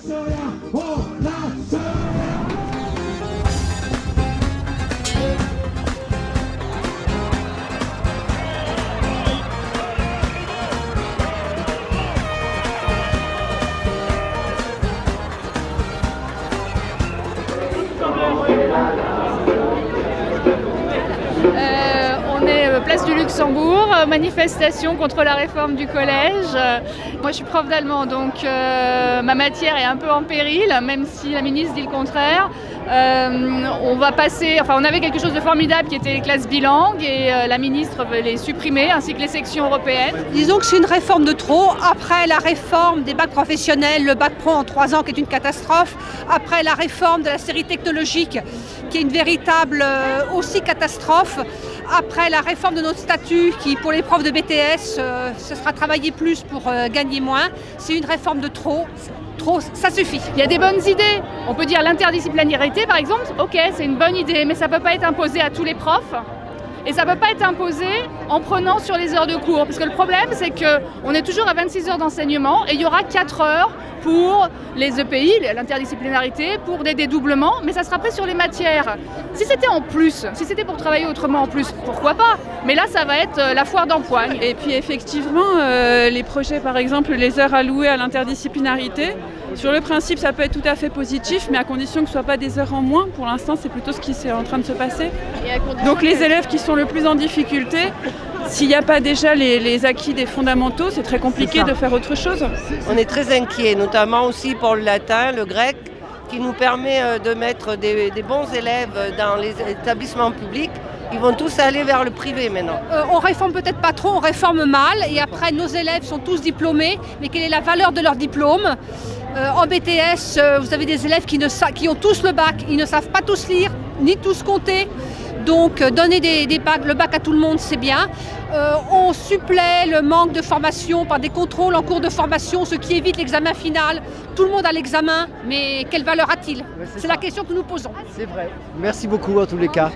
On est place du Luxembourg, manifestation contre la réforme du collège. Moi je suis prof d'allemand, donc ma matière est un peu en péril, même si la ministre dit le contraire. On avait quelque chose de formidable qui était les classes bilingues et la ministre veut les supprimer, ainsi que les sections européennes. Disons que c'est une réforme de trop. Après la réforme des bacs professionnels, le bac pro en 3 ans qui est une catastrophe. Après la réforme de la série technologique qui est une véritable aussi catastrophe. Après la réforme de notre statut qui pour les profs de BTS, ce sera travailler plus pour gagner moins. C'est une réforme de trop. Trop, ça suffit. Il y a des bonnes idées. On peut dire l'interdisciplinarité par exemple, ok, c'est une bonne idée, mais ça ne peut pas être imposé à tous les profs. Et ça ne peut pas être imposé en prenant sur les heures de cours. Parce que le problème, c'est qu'on est toujours à 26 heures d'enseignement et il y aura 4 heures pour les EPI, l'interdisciplinarité, pour des dédoublements, mais ça sera pris sur les matières. Si c'était en plus, si c'était pour travailler autrement en plus, pourquoi pas? Mais là, ça va être la foire d'empoigne. Et puis effectivement, les projets, par exemple, les heures allouées à l'interdisciplinarité, sur le principe, ça peut être tout à fait positif, mais à condition que ce ne soit pas des heures en moins. Pour l'instant, c'est plutôt ce qui est en train de se passer. Donc les élèves qui sont le plus en difficulté, s'il n'y a pas déjà les acquis des fondamentaux, c'est très compliqué de faire autre chose. On est très inquiets, notamment aussi pour le latin, le grec, qui nous permet de mettre des bons élèves dans les établissements publics. Ils vont tous aller vers le privé maintenant. On réforme peut-être pas trop, on réforme mal. Et après, nos élèves sont tous diplômés. Mais quelle est la valeur de leur diplôme ? En BTS, vous avez des élèves qui ont tous le bac. Ils ne savent pas tous lire, ni tous compter. Donc donner le bac à tout le monde, c'est bien. On supplée le manque de formation par des contrôles en cours de formation, ce qui évite l'examen final. Tout le monde a l'examen, mais quelle valeur a-t-il ? C'est la question que nous posons. C'est vrai. Merci beaucoup en tous les cas.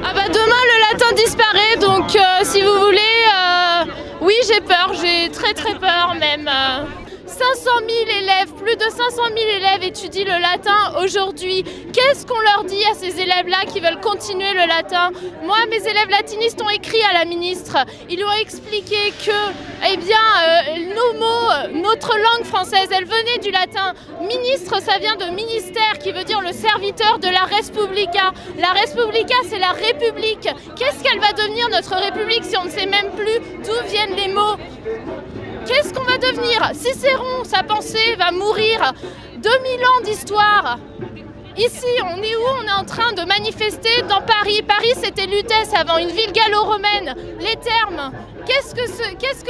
Ah bah demain le latin disparaît, donc si vous voulez, oui j'ai peur, j'ai très peur même. 500 000 élèves, plus de 500 000 élèves étudient le latin aujourd'hui. Qu'est-ce qu'on leur dit à ces élèves-là qui veulent continuer le latin ? Moi, mes élèves latinistes ont écrit à la ministre. Ils lui ont expliqué que, nos mots, notre langue française, elle venait du latin. Ministre, ça vient de ministère, qui veut dire le serviteur de la Respublica. La Respublica, c'est la République. Qu'est-ce qu'elle va devenir, notre République, si on ne sait même plus d'où viennent les mots ? Qu'est-ce qu'on va devenir ? Cicéron, sa pensée va mourir. 2000 ans d'histoire. Ici, on est où ? On est en train de manifester dans Paris. Paris, c'était Lutèce avant, une ville gallo-romaine. Les termes, qu'est-ce que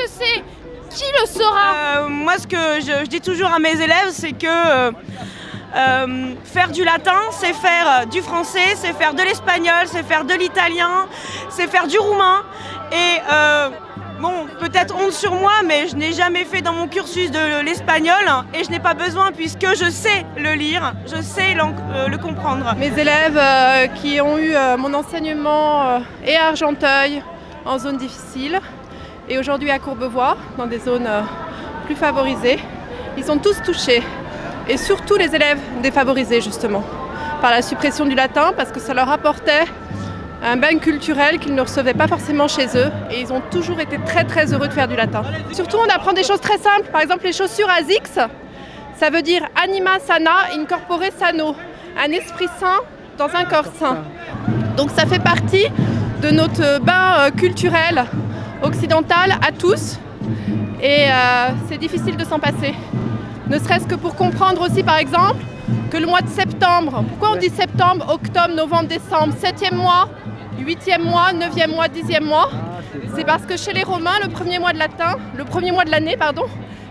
c'est ? Qui le saura ? Moi, ce que je dis toujours à mes élèves, c'est que faire du latin, c'est faire du français, c'est faire de l'espagnol, c'est faire de l'italien, c'est faire du roumain. Et bon, peut-être honte sur moi, mais je n'ai jamais fait dans mon cursus de l'espagnol et je n'ai pas besoin puisque je sais le lire, je sais le comprendre. Mes élèves qui ont eu mon enseignement et à Argenteuil en zone difficile et aujourd'hui à Courbevoie, dans des zones plus favorisées, ils sont tous touchés. Et surtout les élèves défavorisés justement, par la suppression du latin parce que ça leur apportait un bain culturel qu'ils ne recevaient pas forcément chez eux et ils ont toujours été très heureux de faire du latin. Surtout on apprend des choses très simples, par exemple les chaussures ASICS, ça veut dire anima sana incorpore sano, un esprit sain dans un corps sain. Donc ça fait partie de notre bain culturel occidental à tous et c'est difficile de s'en passer. Ne serait-ce que pour comprendre aussi par exemple que le mois de septembre, pourquoi on dit septembre, octobre, novembre, décembre, 7e mois, 8e mois, 9e mois, 10e mois, c'est parce que chez les Romains, le premier mois de l'année,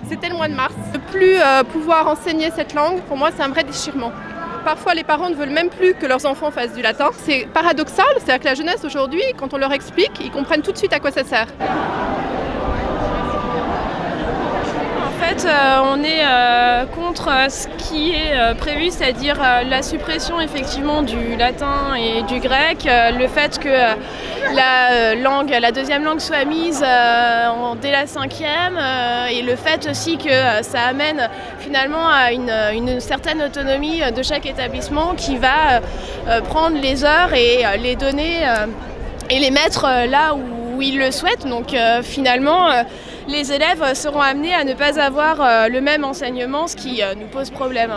c'était le mois de mars. Ne plus pouvoir enseigner cette langue, pour moi, c'est un vrai déchirement. Parfois, les parents ne veulent même plus que leurs enfants fassent du latin. C'est paradoxal, c'est-à-dire que la jeunesse aujourd'hui, quand on leur explique, ils comprennent tout de suite à quoi ça sert. En fait, on est contre ce qui est prévu, c'est-à-dire la suppression effectivement du latin et du grec, le fait que la deuxième langue soit mise dès la 5e, et le fait aussi que ça amène finalement à une certaine autonomie de chaque établissement qui va prendre les heures et les donner et les mettre là où ils le souhaitent. Donc finalement, les élèves seront amenés à ne pas avoir le même enseignement, ce qui nous pose problème.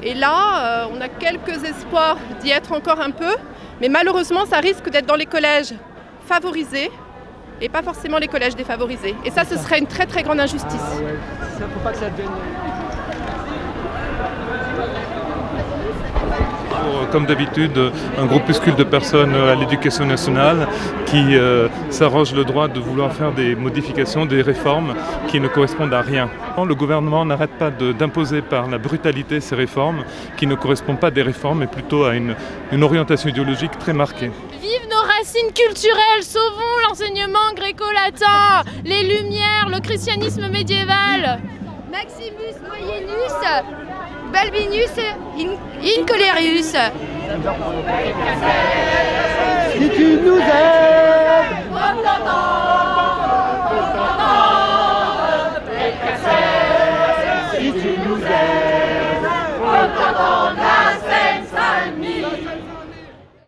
Et là, on a quelques espoirs d'y être encore un peu, mais malheureusement, ça risque d'être dans les collèges favorisés et pas forcément les collèges défavorisés. Et ça, ce serait une très très grande injustice. Ça faut pas que ça devienne... Comme d'habitude, un groupuscule de personnes à l'éducation nationale qui s'arrogent le droit de vouloir faire des modifications, des réformes qui ne correspondent à rien. Le gouvernement n'arrête pas d'imposer par la brutalité ces réformes qui ne correspondent pas à des réformes, mais plutôt à une orientation idéologique très marquée. Vive nos racines culturelles, sauvons l'enseignement gréco-latin, les Lumières, le christianisme médiéval. Maximus Moienus, Balbinus Incolerius. Si tu nous aides, si tu nous aides.